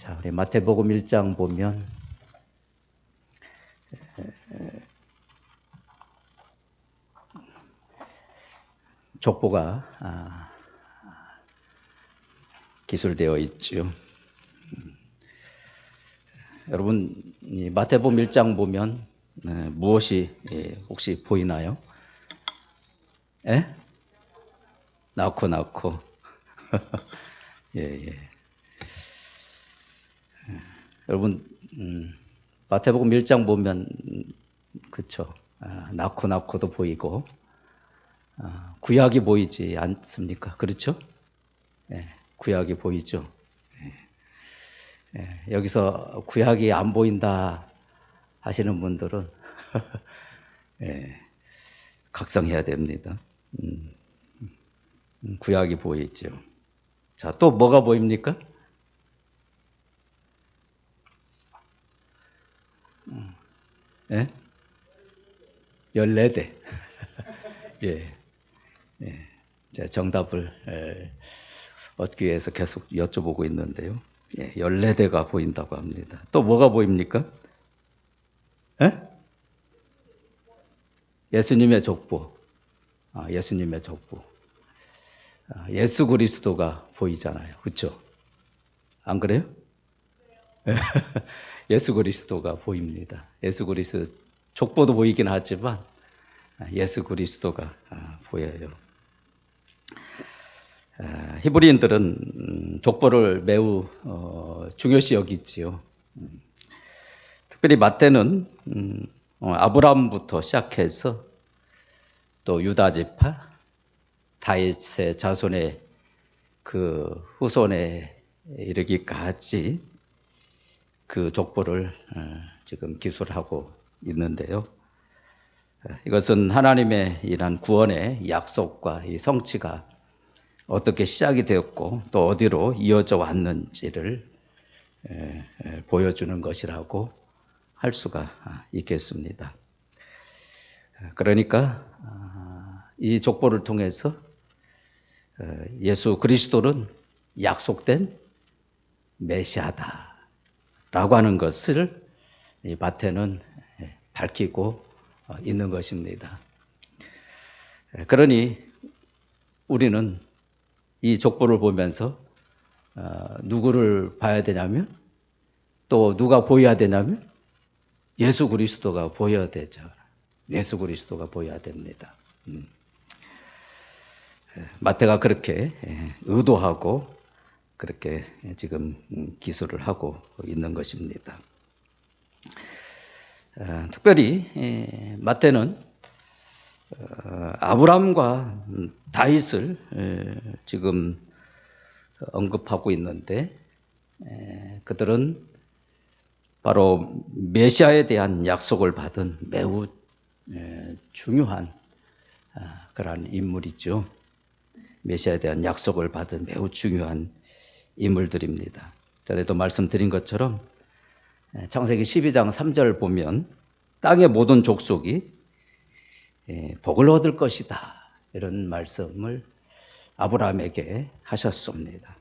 자, 우리 마태복음 1장 보면 족보가 기술되어 있죠. 여러분, 이 마태복음 1장 보면 무엇이 혹시 보이나요? 예? 낳고. 예. 여러분, 마태복음 1장 보면, 그쵸. 낳고도 보이고, 구약이 보이지 않습니까? 그렇죠? 예, 구약이 보이죠. 여기서 구약이 안 보인다 하시는 분들은 각성해야 됩니다. 구약이 보이죠. 자, 또 뭐가 보입니까? 예? 14대. 예. 자, 정답을 얻기 위해서 계속 여쭤보고 있는데요. 14대가 보인다고 합니다. 또 뭐가 보입니까? 예? 예수님의 족보. 예수님의 족보. 예수 그리스도가 보이잖아요. 그렇죠? 안 그래요? 예수 그리스도가 보입니다. 예수 그리스도 족보도 보이긴 하지만 예수 그리스도가 보여요. 히브리인들은 족보를 매우 중요시 여기지요. 특별히 마태는 아브라함부터 시작해서 또 유다 지파, 다윗의 자손의 그 후손에 이르기까지 그 족보를 지금 기술하고 있는데요. 이것은 하나님의 이러한 구원의 약속과 이 성취가 어떻게 시작이 되었고 또 어디로 이어져 왔는지를 보여주는 것이라고 할 수가 있겠습니다. 그러니까 이 족보를 통해서 예수 그리스도는 약속된 메시아다라고 하는 것을 이 마태는 밝히고 있는 것입니다. 그러니 우리는 이 족보를 보면서 누구를 봐야 되냐면 또 누가 보여야 되냐면 예수 그리스도가 보여야 되죠. 예수 그리스도가 보여야 됩니다. 마태가 그렇게 의도하고 그렇게 지금 기술을 하고 있는 것입니다. 특별히 마태는 아브라함과 다윗을 지금 언급하고 있는데 그들은 바로 메시아에 대한 약속을 받은 매우 중요한 그러한 인물이죠. 메시아에 대한 약속을 받은 매우 중요한 인물들입니다. 전에도 말씀드린 것처럼 창세기 12장 3절 보면 땅의 모든 족속이 복을 얻을 것이다. 이런 말씀을 아브라함에게 하셨습니다.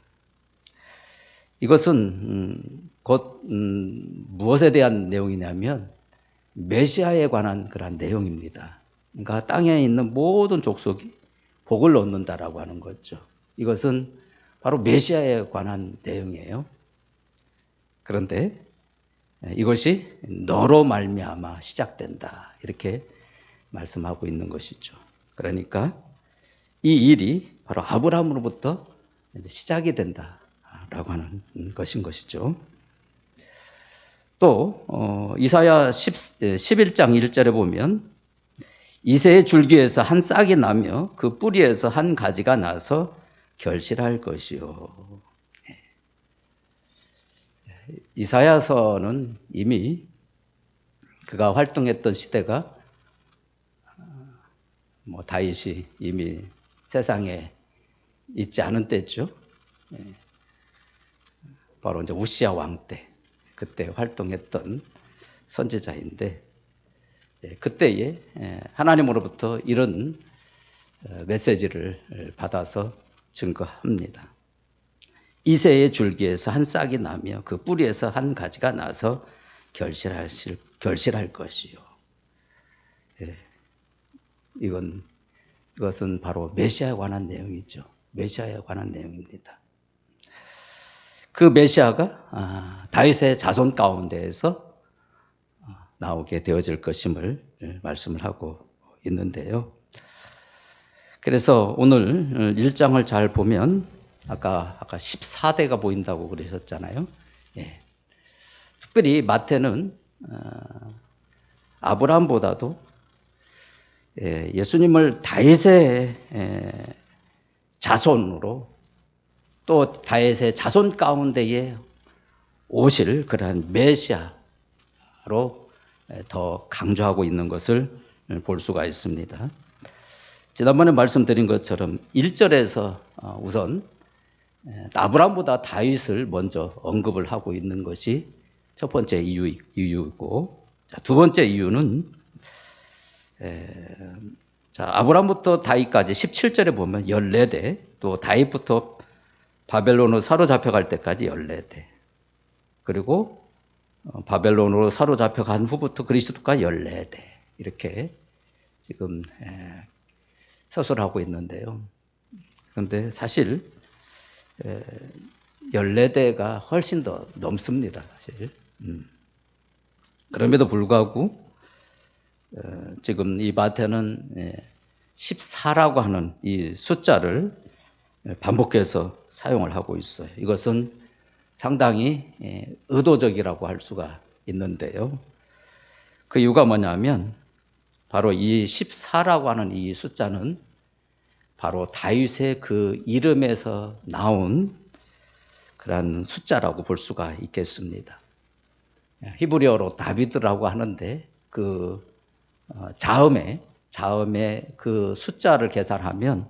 이것은 곧 무엇에 대한 내용이냐면 메시아에 관한 그런 내용입니다. 그러니까 땅에 있는 모든 족속이 복을 얻는다라고 하는 거죠. 이것은 바로 메시아에 관한 내용이에요. 그런데 이것이 너로 말미암아 시작된다. 이렇게 말씀하고 있는 것이죠. 그러니까 이 일이 바로 아브라함으로부터 시작이 된다라고 하는 것인 것이죠. 또 이사야 11장 1절에 보면 이새의 줄기에서 한 싹이 나며 그 뿌리에서 한 가지가 나서 결실할 것이요. 이사야서는 이미 그가 활동했던 시대가 다윗이 이미 세상에 있지 않은 때죠. 바로 이제 우시야 왕 때 그때 활동했던 선지자인데 그때에 하나님으로부터 이런 메시지를 받아서 증거합니다. 이새의 줄기에서 한 싹이 나며 그 뿌리에서 한 가지가 나서 결실할 것이요. 예, 이것은 바로 메시아에 관한 내용이죠. 메시아에 관한 내용입니다. 그 메시아가 다윗의 자손 가운데에서 나오게 되어질 것임을 말씀을 하고 있는데요. 그래서 오늘 1장을 잘 보면 아까 14대가 보인다고 그러셨잖아요. 예. 특별히 마태는 아브라함보다도 예수님을 다윗의 자손으로 또 다윗의 자손 가운데에 오실 그러한 메시아로 더 강조하고 있는 것을 볼 수가 있습니다. 지난번에 말씀드린 것처럼 1절에서 우선 아브라함보다 다윗을 먼저 언급을 하고 있는 것이 첫 번째 이유이고, 두 번째 이유는 아브라함부터 다윗까지 17절에 보면 14대, 또 다윗부터 바벨론으로 사로잡혀갈 때까지 14대, 그리고 바벨론으로 사로잡혀간 후부터 그리스도까지 14대, 이렇게 지금 서술하고 있는데요. 그런데 사실 14대가 훨씬 더 넘습니다, 사실. 그럼에도 불구하고 지금 이 마태는 14라고 하는 이 숫자를 반복해서 사용을 하고 있어요. 이것은 상당히 의도적이라고 할 수가 있는데요. 그 이유가 뭐냐면 바로 이 14라고 하는 이 숫자는 바로 다윗의 그 이름에서 나온 그런 숫자라고 볼 수가 있겠습니다. 히브리어로 다비드라고 하는데 그 자음에 그 숫자를 계산하면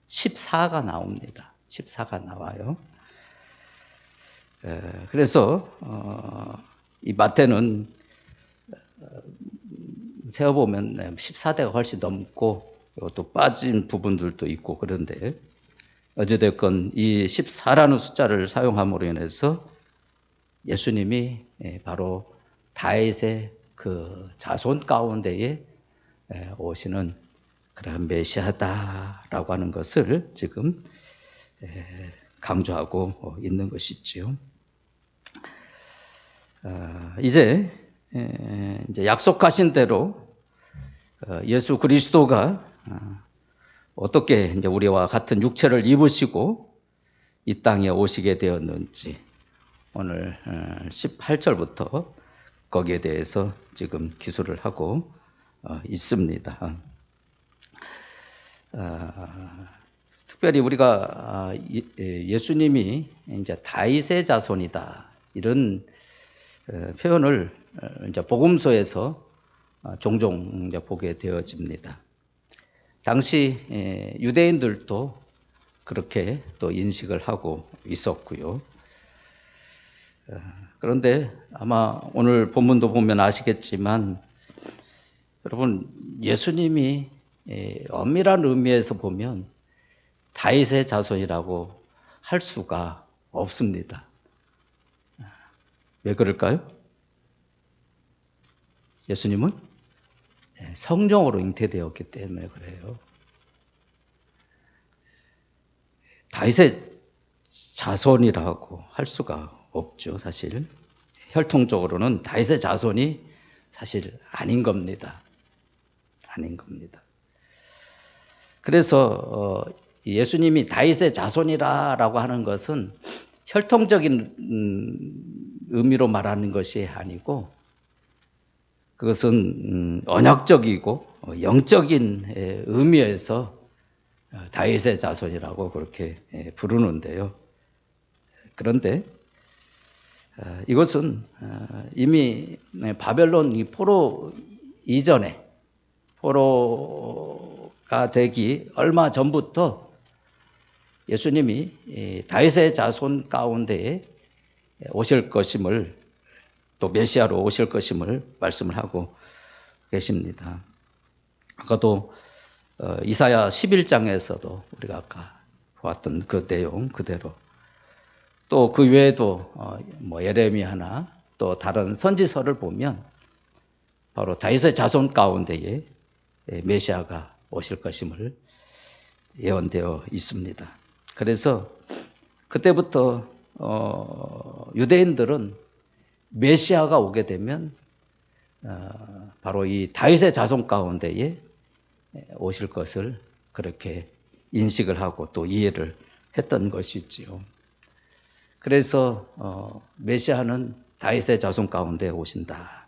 14가 나옵니다. 14가 나와요. 그래서 이 마태는 세어보면 14대가 훨씬 넘고 또 빠진 부분들도 있고, 그런데 어찌됐건 이 14라는 숫자를 사용함으로 인해서 예수님이 바로 다윗의 그 자손 가운데에 오시는 그런 메시아다라고 하는 것을 지금 강조하고 있는 것이지요. 이제 약속하신 대로 예수 그리스도가 어떻게 이제 우리와 같은 육체를 입으시고 이 땅에 오시게 되었는지 오늘 18절부터 거기에 대해서 지금 기술을 하고 있습니다. 특별히 우리가 예수님이 이제 다윗의 자손이다 이런 표현을 이제 복음서에서 종종 이제 보게 되어집니다. 당시 유대인들도 그렇게 또 인식을 하고 있었고요. 그런데 아마 오늘 본문도 보면 아시겠지만 여러분, 예수님이 엄밀한 의미에서 보면 다윗의 자손이라고 할 수가 없습니다. 왜 그럴까요? 예수님은 성령으로 잉태되었기 때문에 그래요. 다윗의 자손이라고 할 수가 없죠, 사실. 혈통적으로는 다윗의 자손이 사실 아닌 겁니다. 아닌 겁니다. 그래서 예수님이 다윗의 자손이라고 하는 것은 혈통적인 의미로 말하는 것이 아니고 그것은 언약적이고 영적인 의미에서 다윗의 자손이라고 그렇게 부르는데요. 그런데 이것은 이미 바벨론 포로 이전에 포로가 되기 얼마 전부터 예수님이 다윗의 자손 가운데에 오실 것임을, 또 메시아로 오실 것임을 말씀을 하고 계십니다. 아까도 이사야 11장에서도 우리가 아까 보았던 그 내용 그대로, 또 그 외에도 뭐 예레미야나 또 다른 선지서를 보면 바로 다윗의 자손 가운데에 메시아가 오실 것임을 예언되어 있습니다. 그래서 그때부터 유대인들은 메시아가 오게 되면 바로 이 다윗의 자손 가운데에 오실 것을 그렇게 인식을 하고 또 이해를 했던 것이지요. 그래서 메시아는 다윗의 자손 가운데 오신다.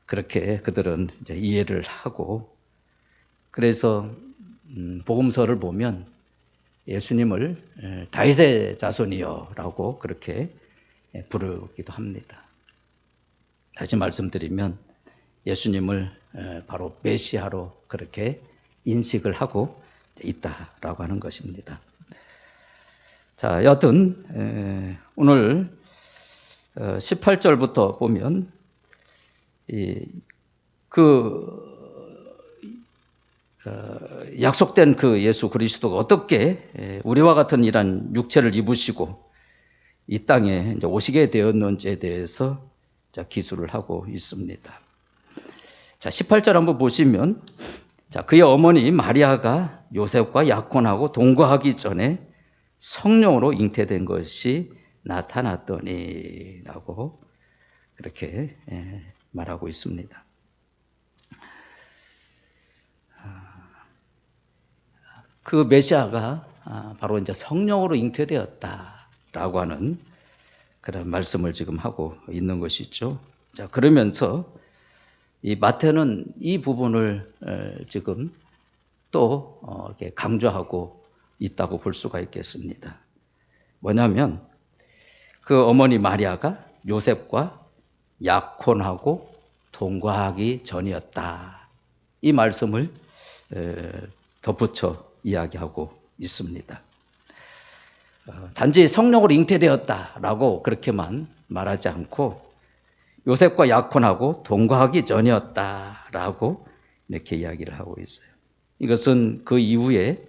그렇게 그들은 이제 이해를 하고, 그래서 복음서를 보면 예수님을 다윗의 자손이여라고 그렇게 부르기도 합니다. 다시 말씀드리면 예수님을 바로 메시아로 그렇게 인식을 하고 있다라고 하는 것입니다. 자, 여튼 오늘 18절부터 보면 약속된 그 예수 그리스도가 어떻게 우리와 같은 이런 육체를 입으시고 이 땅에 이제 오시게 되었는지에 대해서 기술을 하고 있습니다. 자, 18절 한번 보시면, 자, 그의 어머니 마리아가 요셉과 약혼하고 동거하기 전에 성령으로 잉태된 것이 나타났더니 라고 그렇게 말하고 있습니다. 그 메시아가 바로 이제 성령으로 잉태되었다라고 하는 그런 말씀을 지금 하고 있는 것이죠. 자, 그러면서 이 마태는 이 부분을 지금 또 이렇게 강조하고 있다고 볼 수가 있겠습니다. 뭐냐면 그 어머니 마리아가 요셉과 약혼하고 동거하기 전이었다. 이 말씀을 덧붙여 이야기하고 있습니다. 단지 성령으로 잉태되었다라고 그렇게만 말하지 않고 요셉과 약혼하고 동거하기 전이었다라고 이렇게 이야기를 하고 있어요. 이것은 그 이후에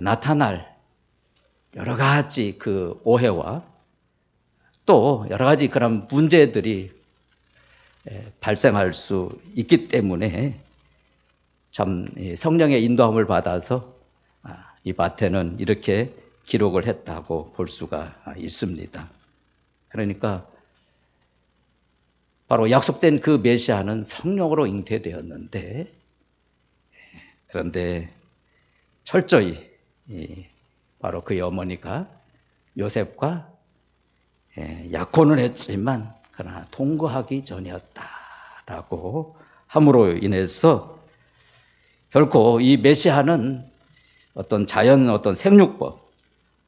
나타날 여러 가지 그 오해와 또 여러 가지 그런 문제들이 발생할 수 있기 때문에 참 성령의 인도함을 받아서 이 마태는 이렇게 기록을 했다고 볼 수가 있습니다. 그러니까 바로 약속된 그 메시아는 성령으로 잉태되었는데, 그런데 철저히 바로 그의 어머니가 요셉과 약혼을 했지만 그러나 동거하기 전이었다라고 함으로 인해서 결코 이 메시아는 어떤 자연 어떤 생육법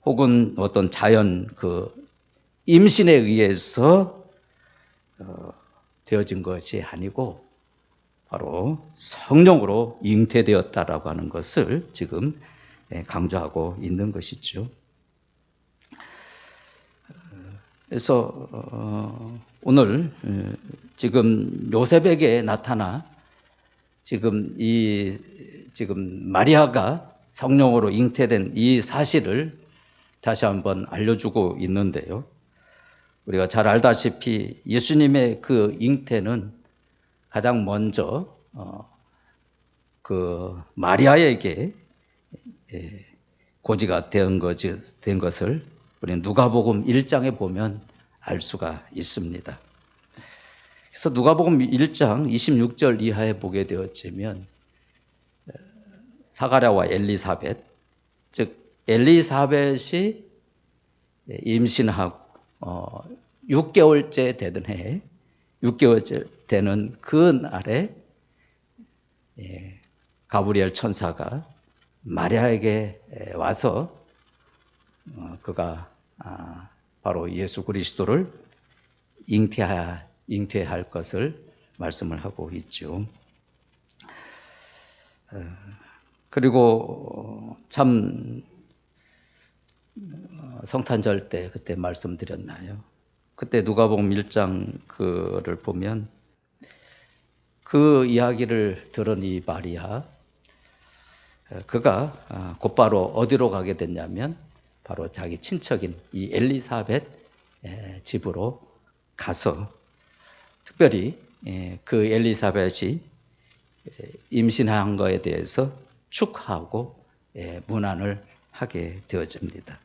혹은 어떤 자연 그 임신에 의해서 되어진 것이 아니고 바로 성령으로 잉태되었다라고 하는 것을 지금 강조하고 있는 것이죠. 그래서 오늘 지금 요셉에게 나타나 지금 마리아가 성령으로 잉태된 이 사실을 다시 한번 알려주고 있는데요. 우리가 잘 알다시피 예수님의 그 잉태는 가장 먼저 그 마리아에게 고지가 된 것을 우리 누가복음 1장에 보면 알 수가 있습니다. 그래서 누가복음 1장 26절 이하에 보게 되었지만 사가랴와 엘리사벳, 즉 엘리사벳이 임신하고 6개월째 되던 해에 6개월째 되는 그 날에 가브리엘 천사가 마리아에게 와서 그가 바로 예수 그리스도를 잉태할 것을 말씀을 하고 있죠. 그리고 참 성탄절 때 그때 말씀드렸나요? 그때 누가복음 1장 그를 보면 그 이야기를 들은 이 마리아, 그가 곧바로 어디로 가게 됐냐면 바로 자기 친척인 이 엘리사벳 집으로 가서 특별히 그 엘리사벳이 임신한 것에 대해서 축하하고 문안을 하게 되어집니다.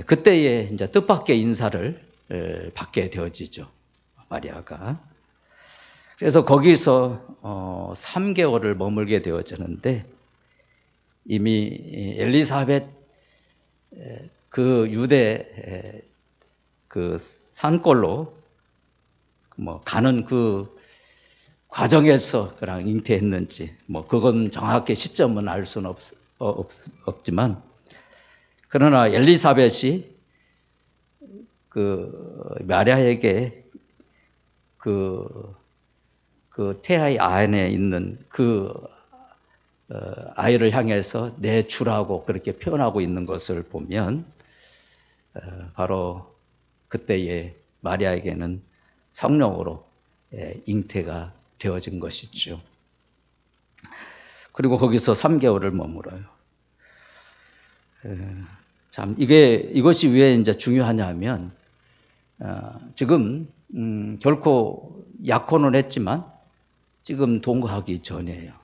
그때에 이제 뜻밖의 인사를 받게 되어지죠. 마리아가. 그래서 거기서 3개월을 머물게 되어지는데 이미 엘리사벳 그 유대 그 산골로 가는 그 과정에서 그냥 잉태했는지 그건 정확히 시점은 알 수는 없지만 그러나 엘리사벳이 그 마리아에게 그 태아의 안에 있는 그 아이를 향해서 내 주라고 그렇게 표현하고 있는 것을 보면 바로 그때의 마리아에게는 성령으로 잉태가 되어진 것이죠. 그리고 거기서 3개월을 머물어요. 참 이것이 왜 이제 중요하냐면 지금 결코 약혼을 했지만 지금 동거하기 전이에요.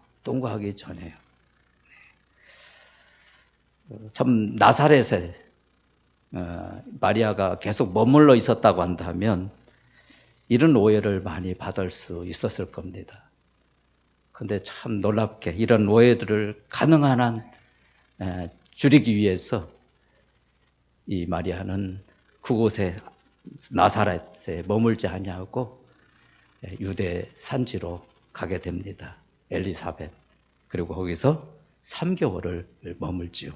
참 나사렛에 마리아가 계속 머물러 있었다고 한다면 이런 오해를 많이 받을 수 있었을 겁니다. 그런데 참 놀랍게 이런 오해들을 가능한 한 줄이기 위해서 이 마리아는 그곳에 나사렛에 머물지 아니하고 유대 산지로 가게 됩니다. 엘리사벳. 그리고 거기서 3개월을 머물지요.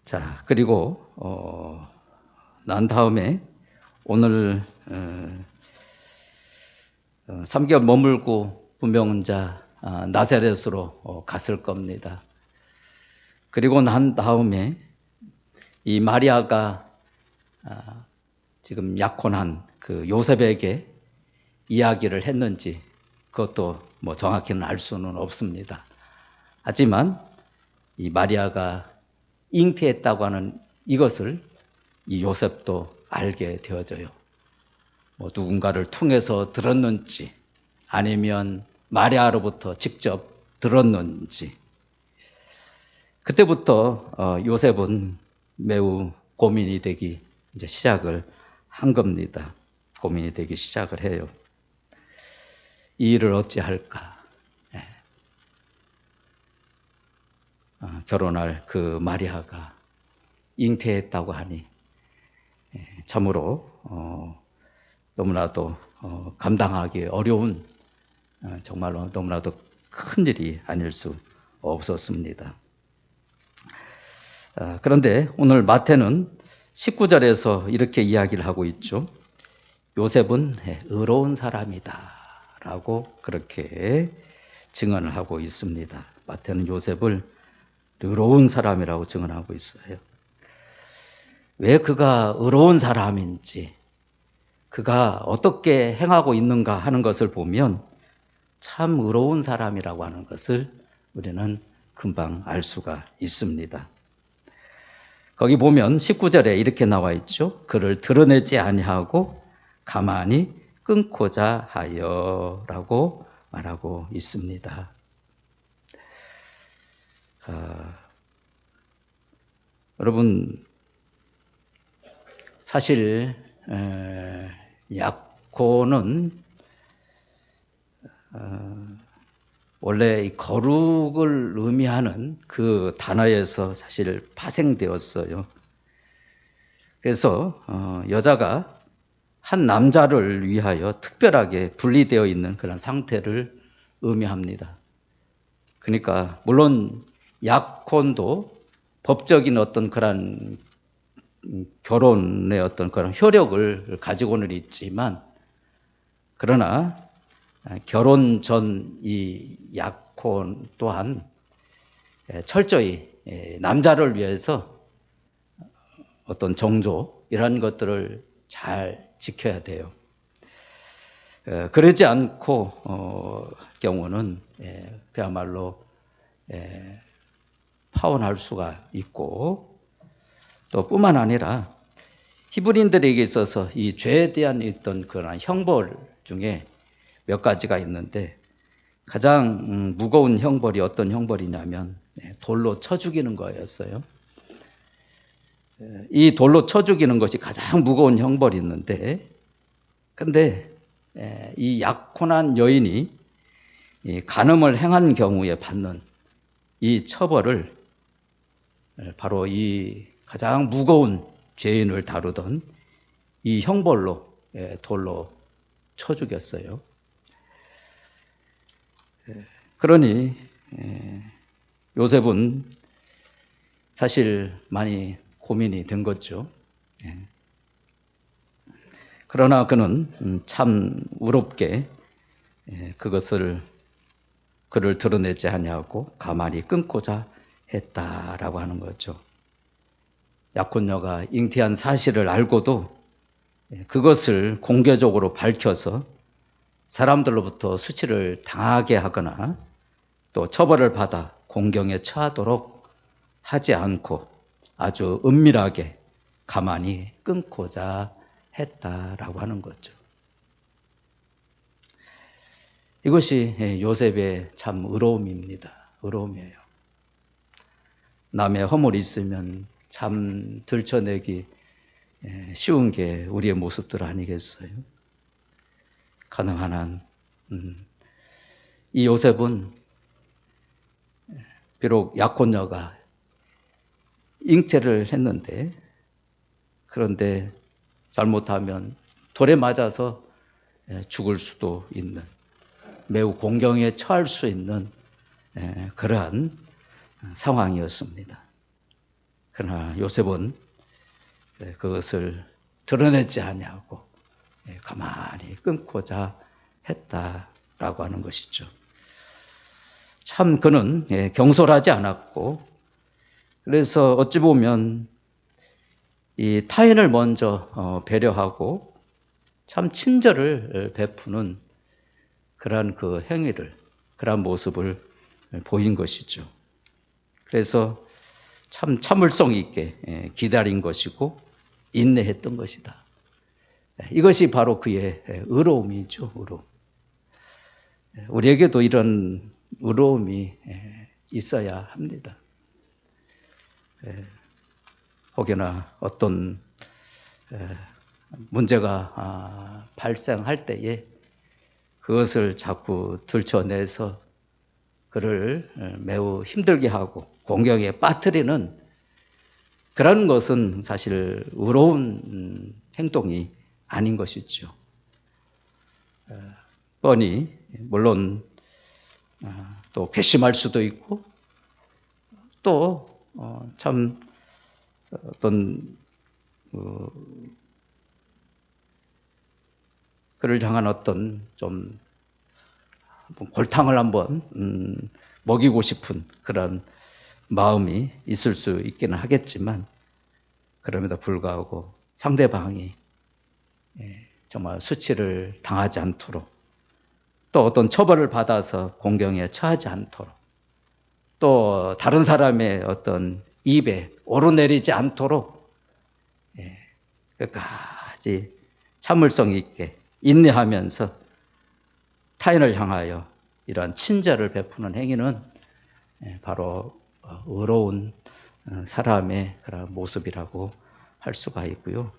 자, 그리고 난 다음에 오늘 3개월 머물고 분명 나사렛으로 갔을 겁니다. 그리고 난 다음에 이 마리아가 지금 약혼한 그 요셉에게 이야기를 했는지 그것도 정확히는 알 수는 없습니다. 하지만 이 마리아가 잉태했다고 하는 이것을 이 요셉도 알게 되어져요. 누군가를 통해서 들었는지 아니면 마리아로부터 직접 들었는지 그때부터 요셉은 매우 고민이 되기 이제 시작을 한 겁니다. 고민이 되기 시작을 해요. 이 일을 어찌할까? 결혼할 그 마리아가 잉태했다고 하니 참으로 너무나도 감당하기 어려운 정말로 너무나도 큰 일이 아닐 수 없었습니다. 그런데 오늘 마태는 19절에서 이렇게 이야기를 하고 있죠. 요셉은 의로운 사람이다 라고 그렇게 증언을 하고 있습니다. 마태는 요셉을 의로운 사람이라고 증언하고 있어요. 왜 그가 의로운 사람인지 그가 어떻게 행하고 있는가 하는 것을 보면 참 의로운 사람이라고 하는 것을 우리는 금방 알 수가 있습니다. 거기 보면 19절에 이렇게 나와 있죠. 그를 드러내지 아니하고 가만히 끊고자 하여 라고 말하고 있습니다. 여러분 사실 약혼은 원래 이 거룩을 의미하는 그 단어에서 사실 파생되었어요. 그래서 여자가 한 남자를 위하여 특별하게 분리되어 있는 그런 상태를 의미합니다. 그러니까 물론 약혼도 법적인 어떤 그런 결혼의 어떤 그런 효력을 가지고는 있지만 그러나 결혼 전 이 약혼 또한 철저히 남자를 위해서 어떤 정조 이런 것들을 잘 지켜야 돼요. 그러지 않고 경우는 그야말로 파혼할 수가 있고, 또 뿐만 아니라 히브리인들에게 있어서 이 죄에 대한 어떤 그런 형벌 중에 몇 가지가 있는데, 가장 무거운 형벌이 어떤 형벌이냐면 돌로 쳐 죽이는 거였어요. 이 돌로 쳐 죽이는 것이 가장 무거운 형벌이 있는데, 근데 이 약혼한 여인이 이 간음을 행한 경우에 받는 이 처벌을 바로 이 가장 무거운 죄인을 다루던 이 형벌로 돌로 쳐 죽였어요. 그러니 요셉은 사실 많이 고민이 된 거죠. 그러나 그는 참 의롭게 그를 드러내지 아니하고 가만히 끊고자 했다라고 하는 거죠. 약혼녀가 잉태한 사실을 알고도 그것을 공개적으로 밝혀서 사람들로부터 수치를 당하게 하거나 또 처벌을 받아 공경에 처하도록 하지 않고 아주 은밀하게 가만히 끊고자 했다라고 하는 거죠. 이것이 요셉의 참 의로움입니다. 의로움이에요. 남의 허물이 있으면 참 들춰내기 쉬운 게 우리의 모습들 아니겠어요? 가능한 한 이 요셉은 비록 약혼녀가 잉태를 했는데, 그런데 잘못하면 돌에 맞아서 죽을 수도 있는, 매우 공경에 처할 수 있는 그러한 상황이었습니다. 그러나 요셉은 그것을 드러내지 아니하고 가만히 끊고자 했다라고 하는 것이죠. 참 그는 경솔하지 않았고, 그래서 어찌 보면 이 타인을 먼저 배려하고 참 친절을 베푸는 그러한 그 행위를, 그러한 모습을 보인 것이죠. 그래서 참 참을성 있게 기다린 것이고 인내했던 것이다. 이것이 바로 그의 의로움이죠. 의로움. 우리에게도 이런 의로움이 있어야 합니다. 혹여나 어떤 문제가 발생할 때에 그것을 자꾸 들춰내서 그를 매우 힘들게 하고 공경에 빠뜨리는 그런 것은 사실 의로운 행동이 아닌 것이죠. 뻔히 물론 또 괘씸할 수도 있고, 또 참 어떤 그를 향한 어떤 좀 골탕을 한번 먹이고 싶은 그런 마음이 있을 수 있기는 하겠지만, 그럼에도 불구하고 상대방이 정말 수치를 당하지 않도록, 또 어떤 처벌을 받아서 공경에 처하지 않도록, 또 다른 사람의 어떤 입에 오르내리지 않도록 끝까지 참을성 있게 인내하면서 타인을 향하여 이러한 친절을 베푸는 행위는 바로 의로운 사람의 그런 모습이라고 할 수가 있고요.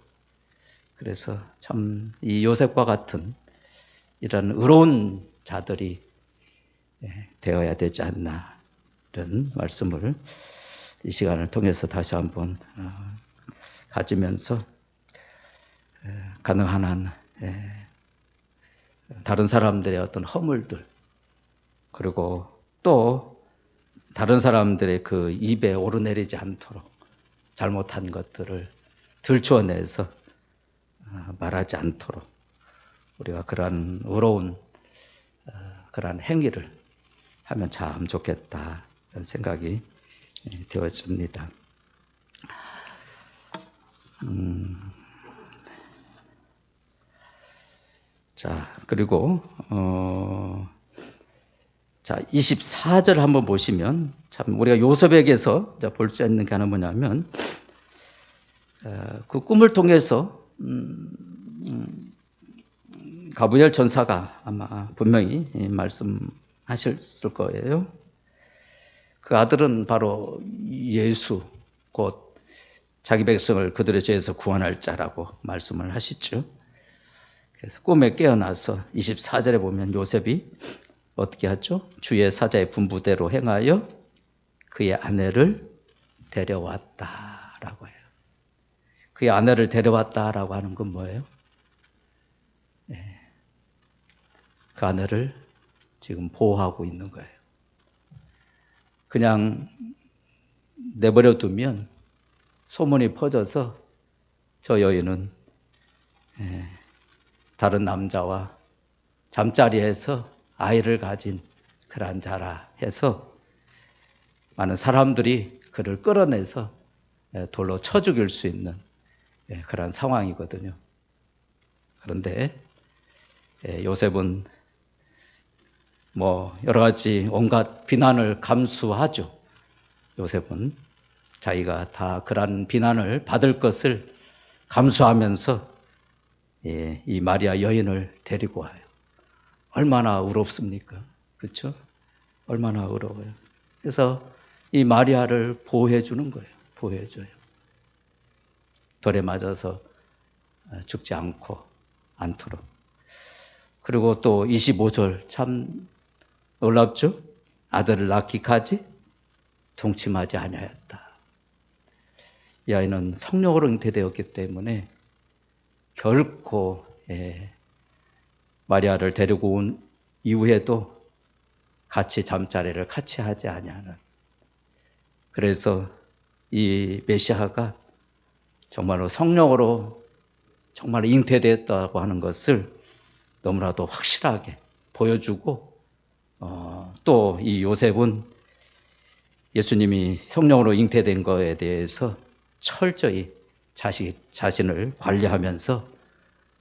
그래서 참 이 요셉과 같은 이런 의로운 자들이 되어야 되지 않나, 이런 말씀을 이 시간을 통해서 다시 한번 가지면서 가능한 한 다른 사람들의 어떤 허물들, 그리고 또 다른 사람들의 그 입에 오르내리지 않도록 잘못한 것들을 들춰내서 말하지 않도록 우리가 그러한 의로운 그러한 행위를 하면 참 좋겠다, 이런 생각이 되었습니다. 자, 그리고 자, 24절 한번 보시면 참 우리가 요셉에게서 볼 수 있는 게 하나 뭐냐면 그 꿈을 통해서 가브리엘 전사가 아마 분명히 말씀하셨을 거예요. 그 아들은 바로 예수, 곧 자기 백성을 그들의 죄에서 구원할 자라고 말씀을 하시죠. 그래서 꿈에 깨어나서 24절에 보면 요셉이 어떻게 하죠? 주의 사자의 분부대로 행하여 그의 아내를 데려왔다라고 해요. 그의 아내를 데려왔다라고 하는 건 뭐예요? 그 아내를 지금 보호하고 있는 거예요. 그냥 내버려 두면 소문이 퍼져서 저 여인은 다른 남자와 잠자리에서 아이를 가진 그러한 자라 해서 많은 사람들이 그를 끌어내서 돌로 쳐 죽일 수 있는 그런 상황이거든요. 그런데 요셉은 여러 가지 온갖 비난을 감수하죠. 요셉은 자기가 다 그런 비난을 받을 것을 감수하면서 이 마리아 여인을 데리고 와요. 얼마나 의롭습니까? 그렇죠? 얼마나 의로워요. 그래서 이 마리아를 보호해 주는 거예요. 보호해줘요. 돌에 맞아서 죽지 않도록. 그리고 또 25절 참 놀랍죠? 아들을 낳기까지 동침하지 아니하였다. 이 아이는 성령으로 잉태되었기 때문에 결코 마리아를 데리고 온 이후에도 같이 잠자리를 같이 하지 아니하는. 그래서 이 메시아가 정말로 성령으로 정말 잉태되었다고 하는 것을 너무나도 확실하게 보여주고 또 이 요셉은 예수님이 성령으로 잉태된 것에 대해서 철저히 자신을 관리하면서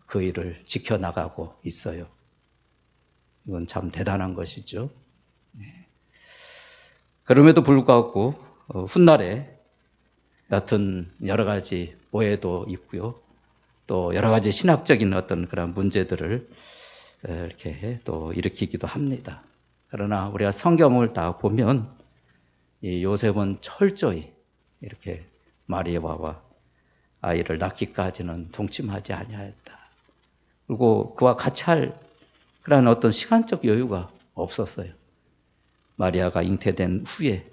그 일을 지켜나가고 있어요. 이건 참 대단한 것이죠. 그럼에도 불구하고 훗날에 여튼 여러 가지 오해도 있고요. 또 여러 가지 신학적인 어떤 그런 문제들을 이렇게 또 일으키기도 합니다. 그러나 우리가 성경을 다 보면 이 요셉은 철저히 이렇게 마리아와 아이를 낳기까지는 동침하지 아니하였다. 그리고 그와 같이 할 그런 어떤 시간적 여유가 없었어요. 마리아가 잉태된 후에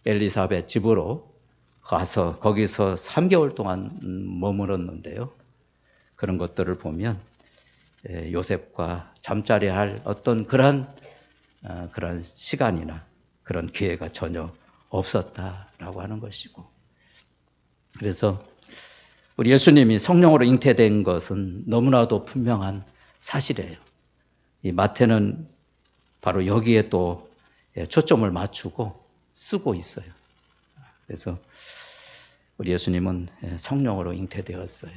엘리사벳 집으로 가서 거기서 3개월 동안 머물었는데요. 그런 것들을 보면 요셉과 잠자리할 어떤 그런 시간이나 그런 기회가 전혀 없었다라고 하는 것이고, 그래서 우리 예수님이 성령으로 잉태된 것은 너무나도 분명한 사실이에요. 이 마태는 바로 여기에 또 초점을 맞추고 쓰고 있어요. 그래서 우리 예수님은 성령으로 잉태되었어요.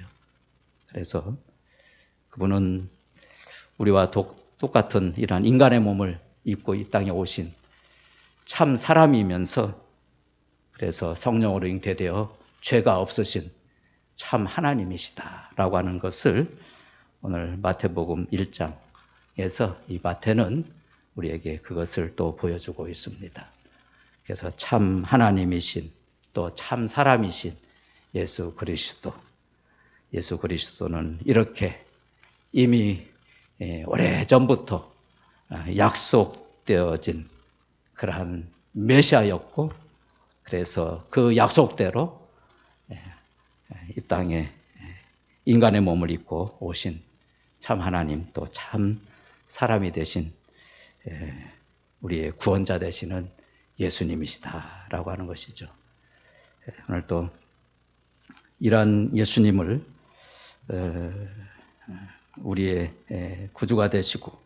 그래서 그분은 우리와 똑같은 이러한 인간의 몸을 입고 이 땅에 오신 참 사람이면서 그래서 성령으로 잉태되어 죄가 없으신 참 하나님이시다라고 하는 것을 오늘 마태복음 1장에서 이 마태는 우리에게 그것을 또 보여주고 있습니다. 그래서 참 하나님이신 또 참 사람이신 예수 그리스도는 이렇게 이미 오래전부터 약속되어진 그러한 메시아였고, 그래서 그 약속대로 이 땅에 인간의 몸을 입고 오신 참 하나님 또 참 사람이 되신 우리의 구원자 되시는 예수님이시다라고 하는 것이죠. 오늘 또 이러한 예수님을 우리의 구주가 되시고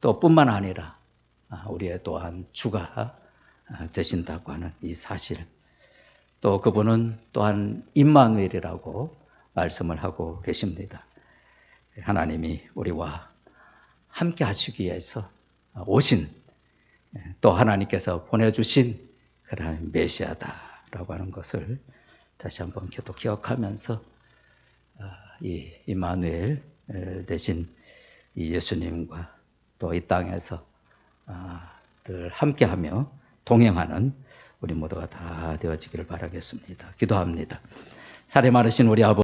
또 뿐만 아니라 우리의 또한 주가 되신다고 하는 이 사실, 또 그분은 또한 임마누엘이라고 말씀을 하고 계십니다. 하나님이 우리와 함께 하시기 위해서 오신 또 하나님께서 보내주신 그런 메시아다라고 하는 것을 다시 한번 또 기억하면서 이 임마누엘 대신 이 예수님과 또 이 땅에서 늘 함께하며 동행하는 우리 모두가 다 되어지기를 바라겠습니다. 기도합니다. 사례 많으신 우리 아버지